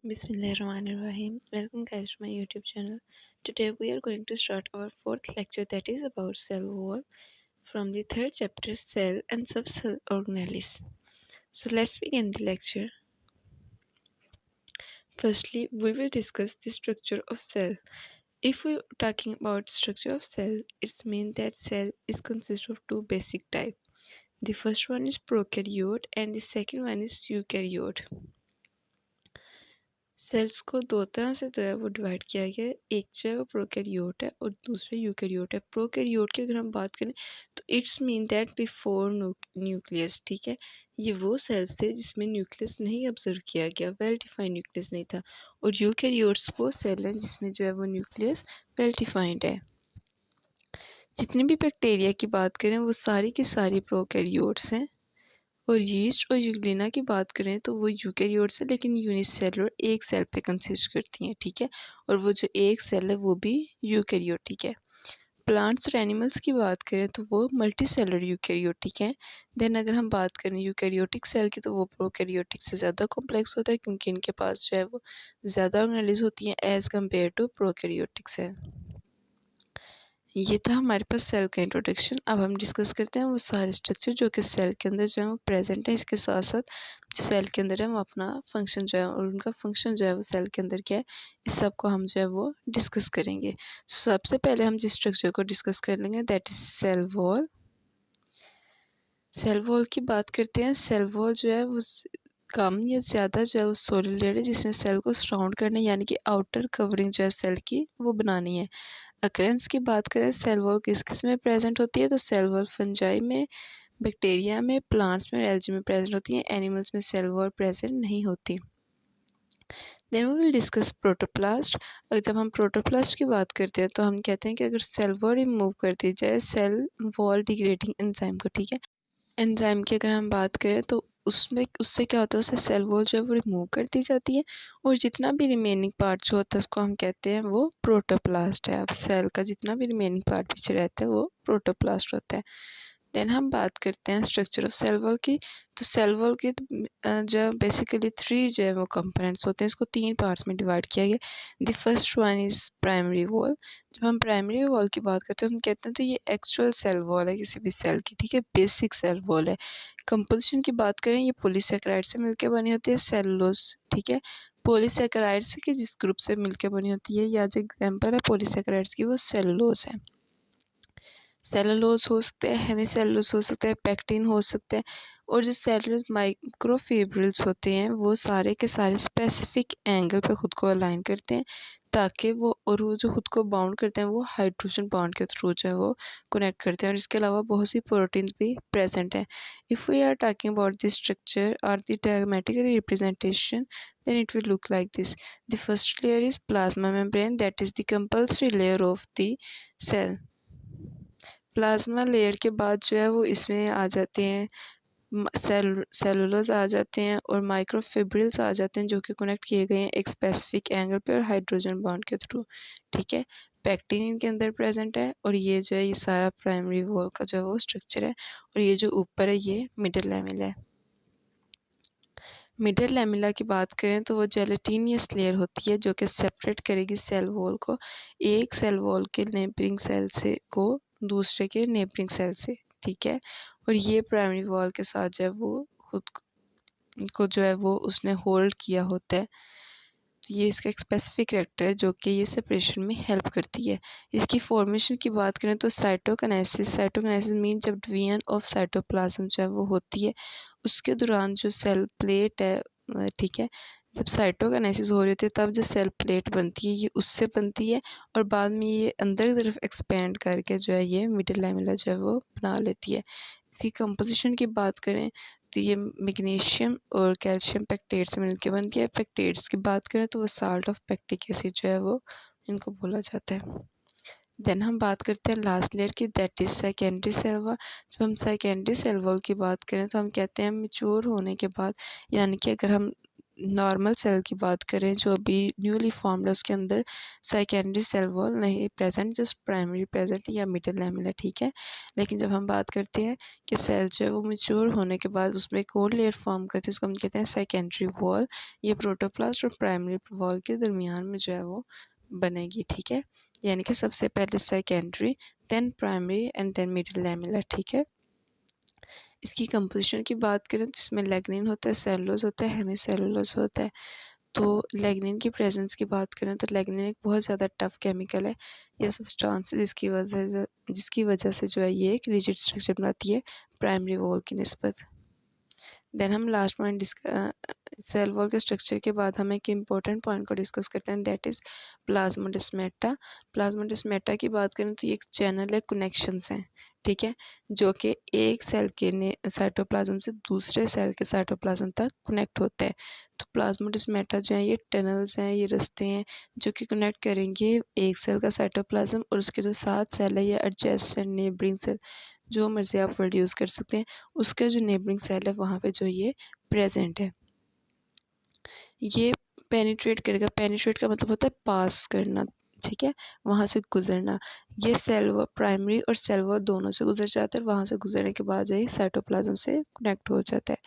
Bismillahirrahmanirrahim. Welcome guys to my YouTube channel. Today we are going to start our fourth lecture, that is about cell wall, from the third chapter, cell and subcell organelles. So let's begin the lecture. Firstly, we will discuss the structure of cell. If we are talking about structure of cell, it means that cell is consist of two basic types. The first one is prokaryote and the second one is eukaryote. Cells को दो तरह से जो है वो divide किया गया है। एक जो है वो प्रोकैरियोट है और दूसरा यूकैरियोट है। प्रोकैरियोट की अगर हम बात करें तो it's mean that before nucleus, ठीक है। ये वो सेल्स थे जिसमें न्यूक्लियस नहीं ऑब्जर्व किया गया, वेल डिफाइंड न्यूक्लियस नहीं था। और यूकैरियोट्स वो सेल हैं जिसमें जो है वो न्यूक्लियस वेल डिफाइंड है। जितनी भी बैक्टीरिया की बात करें वो सारी की सारी प्रोकैरियोट्स हैं। और यीस्ट और यूग्लिना की बात करें तो वो यूकैरियोट्स है, लेकिन यूनिसेलुलर एक सेल पे कंसिस्ट करती हैं, ठीक है। और वो जो एक सेल है वो भी यूकैरियोटिक है। प्लांट्स और एनिमल्स की बात करें तो वो मल्टी सेलुलर यूकैरियोटिक हैं। देन अगर हम बात करें यूकैरियोटिक सेल की तो वो प्रोकैरियोटिक से ज़्यादा कॉम्प्लेक्स होता है, क्योंकि इनके पास जो है वो ज़्यादा ऑर्गेनेलिज होती हैं as compared to prokaryotic cell. ये था हमारे पास सेल का इंट्रोडक्शन। अब हम डिस्कस करते हैं वो सारे स्ट्रक्चर जो कि सेल के अंदर जो है वो प्रेजेंट है। इसके साथ साथ जो सेल के अंदर है वो अपना फंक्शन जो है और उनका फंक्शन जो है वो सेल के अंदर क्या है, इस सब को हम जो है वो डिस्कस करेंगे। सबसे पहले हम जिस स्ट्रक्चर को डिस्कस कर लेंगे that is cell wall. Cell wall की बात करते हैं। सेल वॉल जो है वो कम या ज़्यादा जो है वो सोलर लेयर है जिसने सेल को सराउंड करना है, यानी कि आउटर कवरिंग जो है सेल की वो बनानी है। अक्रेंस की बात करें सेल वॉल किस किस में प्रेजेंट होती है तो सेल वॉल फंजाई में, बैक्टीरिया में, प्लांट्स में और एल्गी में प्रेजेंट होती है। एनिमल्स में सेल वॉल प्रेजेंट नहीं होती। Then we will discuss protoplast. अगर जब हम प्रोटोप्लास्ट की बात करते हैं तो हम कहते हैं कि अगर सेल वॉल रिमूव कर दी जाए सेल वॉल डिग्रेडिंग एंजाइम को, ठीक है। एंजाइम की अगर हम बात करें तो उसमें उससे क्या होता है, उससे सेल वॉल जो है वो रिमूव कर दी जाती है और जितना भी रिमेनिंग पार्ट जो होता है उसको हम कहते हैं वो प्रोटोप्लास्ट है। अब सेल का जितना भी रिमेनिंग पार्ट पीछे रहता है वो प्रोटोप्लास्ट होता है। देन हम बात करते हैं स्ट्रक्चर ऑफ सेल वॉल की। तो सेल वॉल के जो है बेसिकली थ्री जो है वो कंपोनेंट्स होते हैं। इसको तीन पार्ट्स में डिवाइड किया गया। The first one is primary wall. जब हम प्राइमरी वॉल की बात करते हैं हम कहते हैं तो ये एक्चुअल सेल वॉल है किसी भी सेल की, ठीक है, बेसिक सेल वॉल है। कंपोजिशन की बात करें ये पॉलीसेकेराइड से मिलकर बनी होती है, सेलुलोज, ठीक है। पॉलीसेकेराइड से कि जिस ग्रुप से मिलकर बनी होती है या जो एग्जाम्पल है पॉलीसेकेराइड्स की वो सेलुलोज है। सेलुलोज हो सकते हैं, हेमी सेलुलोज हो सकते हैं, पैक्टिन हो सकते हैं। और जो सेलुलोज माइक्रोफिब्रिल्स होते हैं वो सारे के सारे स्पेसिफिक एंगल पे खुद को अलाइन करते हैं ताकि वो जो खुद को बाउंड करते हैं वो हाइड्रोजन बॉन्ड के थ्रू जो है वो कनेक्ट करते हैं। और इसके अलावा बहुत सी प्रोटीन भी प्रेजेंट है। If we are talking about this structure और the diagrammatical representation then it will look like this. The first layer is plasma membrane, that is the compulsory layer of the cell. Plasma layer के बाद जो है वो इसमें आ जाते हैं cellulose आ जाते हैं और माइक्रोफिब्रिल्स आ जाते हैं जो कि कनेक्ट किए गए हैं एक स्पेसिफिक एंगल पे और हाइड्रोजन बॉन्ड के थ्रू, ठीक है। पैक्टिन इनके अंदर प्रेजेंट है और ये जो है ये सारा प्राइमरी वॉल का जो है वो स्ट्रक्चर है। और ये जो ऊपर है ये मिडल लैमेला है। मिडल लैमेला की बात करें तो वो जेलेटिनियस लेयर होती है जो कि सेपरेट करेगी सेल वॉल को एक सेल वॉल के नेबरिंग सेल से को दूसरे के नेबरिंग सेल से, ठीक है। और ये प्राइमरी वॉल के साथ जो है वो खुद को जो है वो उसने होल्ड किया होता है। तो ये इसका एक स्पेसिफिक कैरेक्टर है जो कि ये सेपरेशन में हेल्प करती है। इसकी फॉर्मेशन की बात करें तो साइटोकाइनेसिस मीन जब डिवीजन ऑफ साइटोप्लाज्म जो है वो होती है उसके दौरान जो सेल प्लेट है, ठीक है, जब साइटोकाइनेसिस हो रही होती है तब जो सेल प्लेट बनती है ये उससे बनती है और बाद में ये अंदर की तरफ एक्सपेंड करके जो है ये मिडल लैमेला जो है वो बना लेती है। इसकी कंपोजिशन की बात करें तो ये मैग्नीशियम और कैल्शियम पेक्टेट से मिलकर बनती है। पेक्टेट्स की बात करें तो वो साल्ट ऑफ पेक्टिक एसिड जो है वो इनको बोला जाता है। देन हम बात करते हैं लास्ट लेयर की, that is secondary cell wall. जब हम सेकेंडरी सेल वॉल की बात करें तो हम कहते हैं मैच्योर होने के बाद, यानी कि अगर हम नॉर्मल सेल की बात करें जो अभी न्यूली फॉर्म्ड है उसके अंदर सेकेंडरी सेल वॉल नहीं प्रेजेंट, जस्ट प्राइमरी प्रेजेंट या मिडल लैमेला, ठीक है। लेकिन जब हम बात करते हैं कि सेल जो है वो मैच्योर होने के बाद उसमें एक और लेयर फॉर्म करते हैं, उसको हम कहते हैं सेकेंडरी वॉल। ये प्रोटोप्लास्ट और प्राइमरी वॉल के दरमियान में जो है वो बनेगी, ठीक है। यानी कि सबसे पहले secondary, then primary and then middle lamella, ठीक है। इसकी कंपोजिशन की बात करें तो इसमें लैग्निन होता है, सेलुलोज होता है, हेमीसेलुलोज होता है। तो लैग्निन की प्रेजेंस की बात करें तो लैग्निन एक बहुत ज़्यादा टफ केमिकल है या सब्सटेंस है जिसकी वजह से जो है ये एक रिजिड स्ट्रक्चर बनाती है प्राइमरी वॉल की निस्बत। देन हम लास्ट पॉइंट सेल वॉल के स्ट्रक्चर के बाद हम एक इम्पोर्टेंट पॉइंट को डिस्कस करते हैं, दैट इज़ प्लाज्मोडेस्माटा। प्लाज्मोडेस्माटा की बात करें तो ये एक चैनल है कनेक्शंस हैं, ठीक है, जो कि एक सेल के साइटोप्लाज्म से दूसरे सेल के साइटोप्लाज्म तक कनेक्ट होता है। तो प्लाज्मोडेस्माटा जो है ये टनल्स हैं, ये रास्ते हैं जो कि कनेक्ट करेंगे एक सेल का साइटोप्लाज्म और उसके जो साथ सेल है या एडजेसेंट नेबरिंग सेल, जो मर्जी आप वर्ड यूज़ कर सकते हैं, उसका जो नेबरिंग सेल है वहाँ पे जो ये प्रेजेंट है। ये पेनिट्रेट करेगा, पेनिट्रेट का मतलब होता है पास करना, ठीक है, वहाँ से गुजरना। ये सेल प्राइमरी और सेल वॉल दोनों से गुजर जाता है, वहाँ से गुजरने के बाद ये साइटोप्लाज्म से कनेक्ट हो जाता है।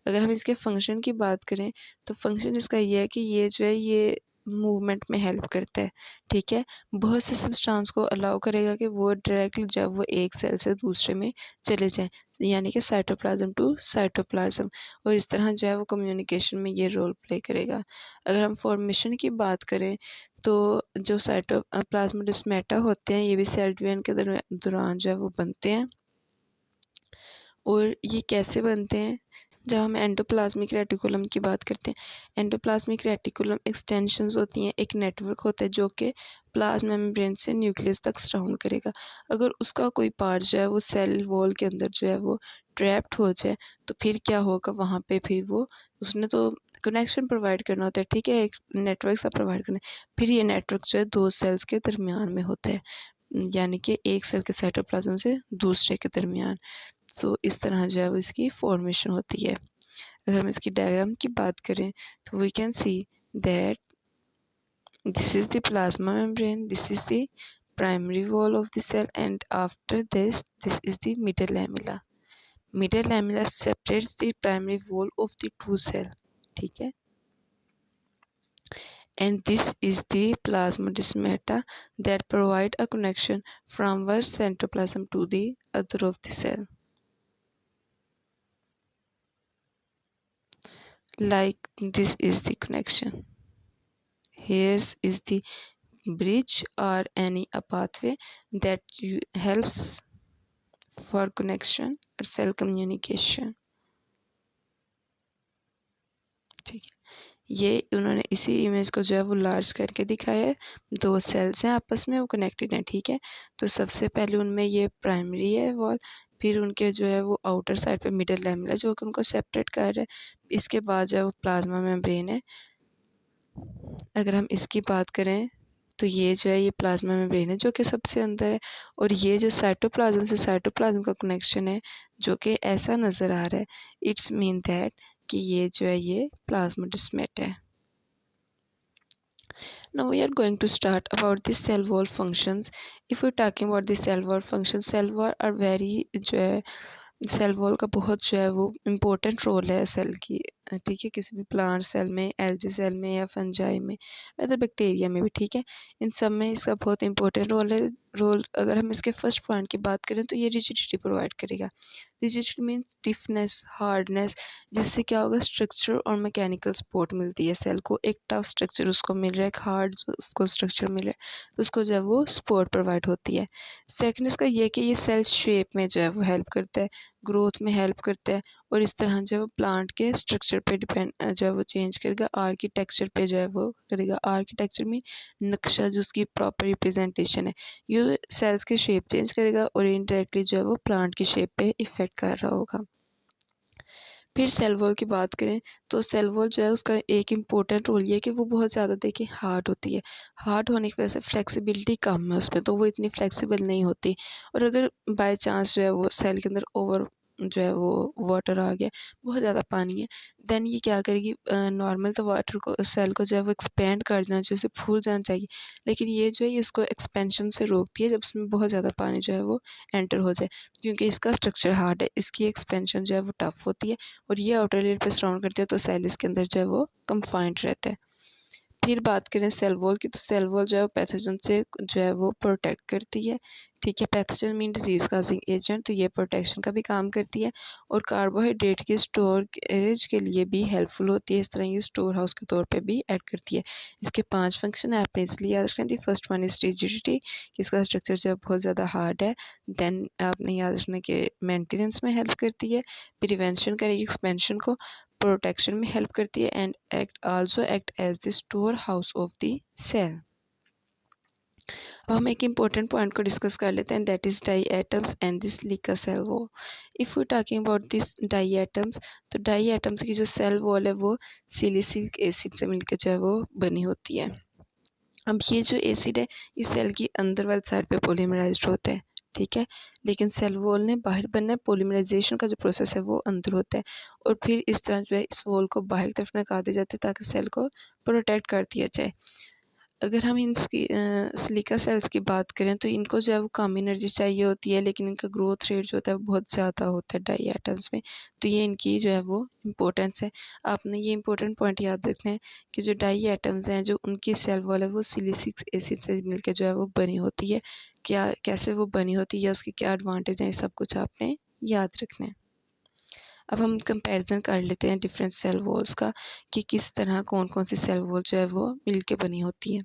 अगर हम इसके फंक्शन की बात करें तो फंक्शन इसका ये है कि ये जो है ये मूवमेंट में हेल्प करता है, ठीक है। बहुत से सब्सटेंस को अलाउ करेगा कि वो डायरेक्टली जब वो एक सेल से दूसरे में चले जाएं, यानी कि साइटोप्लाज्म टू साइटोप्लाज्म, और इस तरह जो है वो कम्युनिकेशन में ये रोल प्ले करेगा। अगर हम फॉर्मेशन की बात करें तो जो प्लाज्मोडेस्माटा होते हैं ये भी सेल डिवीजन के दौरान जो है वो बनते हैं। और ये कैसे बनते हैं, जब हम एंडोप्लाज्मिक रेटिकुलम की बात करते हैं, एंडोप्लाज्मिक रेटिकुलम एक्सटेंशंस होती हैं, एक नेटवर्क होता है जो कि प्लाज्मा मेम्ब्रेन से न्यूक्लियस तक सराउंड करेगा। अगर उसका कोई पार्ट जो है वो सेल वॉल के अंदर जो है वो ट्रैप्ड हो जाए तो फिर क्या होगा, वहाँ पे फिर वो उसने तो कनेक्शन प्रोवाइड करना होता है, ठीक है, एक नेटवर्क सा प्रोवाइड करना है, फिर ये नेटवर्क जो है दो सेल्स के दरमियान में होता है, यानी कि एक सेल के साइटोप्लाज्म से दूसरे के दरमियान। सो इस तरह जो है वो इसकी फॉर्मेशन होती है। अगर हम इसकी डायग्राम की बात करें तो we can see that this is the plasma membrane, this is the primary wall of the cell, and after this is the middle lamella. Middle lamella separates the primary wall of the two cell, ठीक है, and this is the plasmodesmata that provide a connection from one cytoplasm to the other of the cell. Like this is the connection. Here is the bridge or any a pathway that helps for connection or cell communication, ठीक है। ये उन्होंने इसी image को जो है वो large करके दिखाया है, दो सेल्स हैं आपस में वो कनेक्टेड हैं, ठीक है। तो सबसे पहले उनमें ये प्राइमरी है वॉल, फिर उनके जो है वो आउटर साइड पे मिडल लैमेला जो कि उनको सेपरेट कर रहा है, इसके बाद जो है वो प्लाज्मा मेम्ब्रेन है। अगर हम इसकी बात करें तो ये जो है ये प्लाज्मा मेम्ब्रेन है जो कि सबसे अंदर है, और ये जो साइटोप्लाज्म से साइटोप्लाज्म का कनेक्शन है जो कि ऐसा नज़र आ रहा है, इट्स मीन दैट कि ये जो है ये प्लाज्मोडेस्माटा है। Now we are going to start about the cell wall functions. If we're talking about the cell wall functions, cell wall are very जो है सेल वॉल का बहुत जो है वो इम्पोर्टेंट रोल है सेल की, ठीक है, किसी भी प्लांट सेल में, एल्गी सेल में या फंजाई में, अदर बैक्टीरिया में भी, ठीक है, इन सब में इसका बहुत इंपॉर्टेंट रोल है। अगर हम इसके फर्स्ट पॉइंट की बात करें तो ये रिजिडिटी प्रोवाइड करेगा। रिजिडिटी मीन्स स्टिफनेस, हार्डनेस, जिससे क्या होगा स्ट्रक्चर और मैकेनिकल सपोर्ट मिलती है सेल को, एक टफ स्ट्रक्चर उसको मिल रहा है, एक हार्ड उसको स्ट्रक्चर मिल रहा है तो उसको जो है वो सपोर्ट प्रोवाइड होती है। सेकंड इसका ये कि ये सेल शेप में जो है वो हेल्प करता है, ग्रोथ में हेल्प करता है, और इस तरह जो है वो प्लांट के स्ट्रक्चर पे डिपेंड जो है वो चेंज करेगा, आर्किटेक्चर पे जो है वो करेगा। आर्किटेक्चर में नक्शा जो उसकी प्रॉपर रिप्रेजेंटेशन है, ये सेल्स की शेप चेंज करेगा और इनडायरेक्टली जो है वो प्लांट की शेप पे इफेक्ट कर रहा होगा। फिर सेल वॉल की बात करें तो सेल वॉल जो है उसका एक इम्पोर्टेंट रोल ये है कि वो बहुत ज़्यादा देखिए हार्ड होती है। हार्ड होने की वजह से फ्लेक्सिबिलिटी कम है उसमें, तो वो इतनी फ्लेक्सिबल नहीं होती, और अगर बाय चांस जो है वो सेल के अंदर ओवर जो है वो वाटर आ गया, बहुत ज़्यादा पानी है, देन ये क्या करेगी, नॉर्मल तो वाटर को सेल को जो है वो एक्सपेंड कर देना चाहिए, उसे फूल जाना चाहिए, लेकिन ये जो है ये इसको एक्सपेंशन से रोकती है जब उसमें बहुत ज़्यादा पानी जो है वो एंटर हो जाए, क्योंकि इसका स्ट्रक्चर हार्ड है, इसकी एक्सपेंशन जो है वो टफ होती है और ये आउटर लेयर पे सराउंड करती है, तो सेल इसके अंदर जो है वो कंफाइंड रहता है। फिर बात करें सेल वॉल की, तो सेल वॉल जो है पैथोजन से जो है वो प्रोटेक्ट करती है, ठीक है। Pathogen mean disease causing agent, तो ये प्रोटेक्शन का भी काम करती है और कार्बोहाइड्रेट की स्टोरेज के लिए भी हेल्पफुल होती है, इस तरह ये स्टोर हाउस के तौर पे भी ऐड करती है। इसके 5 फंक्शन है, आपने इसलिए याद रखना थी। फर्स्ट वन इज रिजिडिटी, इसका स्ट्रक्चर जो है बहुत ज़्यादा हार्ड है। देन आपने याद रखना कि मेंटेनेंस में हेल्प करती है, प्रिवेंशन करेगी एक्सपेंशन को, प्रोटेक्शन में हेल्प करती है and act as the store house of the cell. अब हम एक इम्पोर्टेंट पॉइंट को डिस्कस कर लेते हैं, that is diatoms and this silica cell wall. If we talking about this diatoms, तो डाई एटम्स की जो सेल वॉल है वो सिलिसिलिक एसिड से मिलकर जो है वो बनी होती है। अब ये जो एसिड है इस सेल की अंदर वाली साइड पे पॉलीमराइज्ड होता है, ठीक है, लेकिन सेल वॉल ने बाहर बनना है, पॉलीमराइजेशन का जो प्रोसेस है वो अंदर होता है और फिर इस तरह जो है इस वॉल को बाहर की तरफ निकाल दिया जाता है ताकि सेल को प्रोटेक्ट कर दिया जाए। अगर हम इन सिलिका सेल्स की बात करें तो इनको जो है वो कम एनर्जी चाहिए होती है, लेकिन इनका ग्रोथ रेट जो होता है वो बहुत ज़्यादा होता है डाई एटम्स में, तो ये इनकी जो है वो इम्पोर्टेंस है। आपने ये इम्पोर्टेंट पॉइंट याद रखना है कि जो डाई एटम्स हैं जो उनकी सेल वॉल है वो सिलिसिक एसिड से मिलकर जो है वो बनी होती है। क्या कैसे वो बनी होती है, उसके क्या एडवांटेज हैं, ये सब कुछ आपने याद रखना है। अब हम कंपैरिजन कर लेते हैं डिफरेंट सेल वॉल्स का कि किस तरह कौन कौन सी सेल वॉल जो है वो मिलके बनी होती है।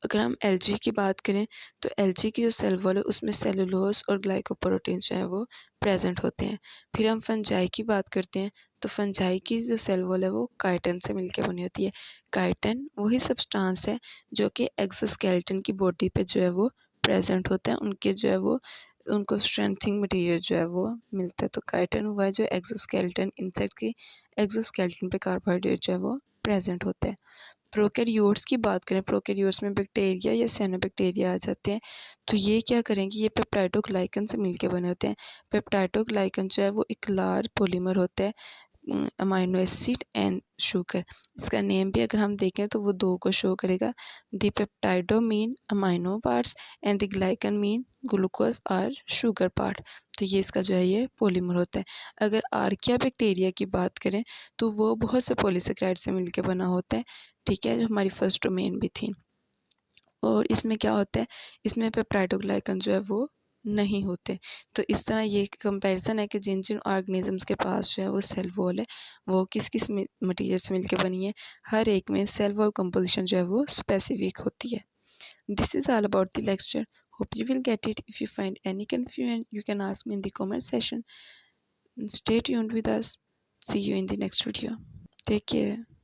अगर हम एलजी की बात करें तो एलजी की जो सेल वॉल है उसमें सेलुलोज और ग्लाइकोप्रोटीन जो है वो प्रेजेंट होते हैं। फिर हम फंजाई की बात करते हैं तो फंजाई की जो सेल वॉल है वो काइटिन से मिलकर बनी होती है। काइटिन वही सब्सटेंस है जो कि एक्सोस्केलेटन की बॉडी पे जो है वो प्रेजेंट होता है, उनके जो है वो उनको स्ट्रेंथिंग मटेरियल जो है वो मिलता है। तो काइटिन हुआ है जो एक्सोस्केलेटन इंसेक्ट की एक्सोस्केलेटन पे कार्बोहाइड्रेट जो है वो प्रेजेंट होता है। प्रोकैरियोट्स की बात करें, प्रोकैरियोट्स में बैक्टीरिया या साइनोबैक्टीरिया आ जाते हैं, तो ये क्या करेंगे, ये पेप्टाइडोग्लाइकन से मिलके बने होते हैं। पेप्टाइडोग्लाइकन जो है वो एक लार्ज पॉलीमर होता है, अमाइनो एसिड एंड शुगर। इसका नेम भी अगर हम देखें तो वो दो को शो करेगा, the पेप्टाइडो mean amino parts and the glycan mean glucose और शुगर पार्ट। तो ये इसका जो है ये पॉलीमर होता है। अगर आर्किया बैक्टीरिया की बात करें तो वो बहुत से पॉलीसेकेराइड से मिलकर बना होता है, ठीक है, जो हमारी फर्स्ट डोमेन भी थी। और इसमें क्या होता है, इसमें पेप्टाइडोग्लाइकन जो है वो नहीं होते। तो इस तरह ये कंपैरिजन है कि जिन जिन ऑर्गेनिजम्स के पास जो है वो सेल वॉल है वो किस किस मटेरियल से मिलकर बनी है, हर एक में सेल वॉल कंपोजिशन जो है वो स्पेसिफिक होती है। This is all about the lecture, hope you will get it. If you find any confusion you can ask me in the comment session. Stay tuned with us. See you in the next video. Take care.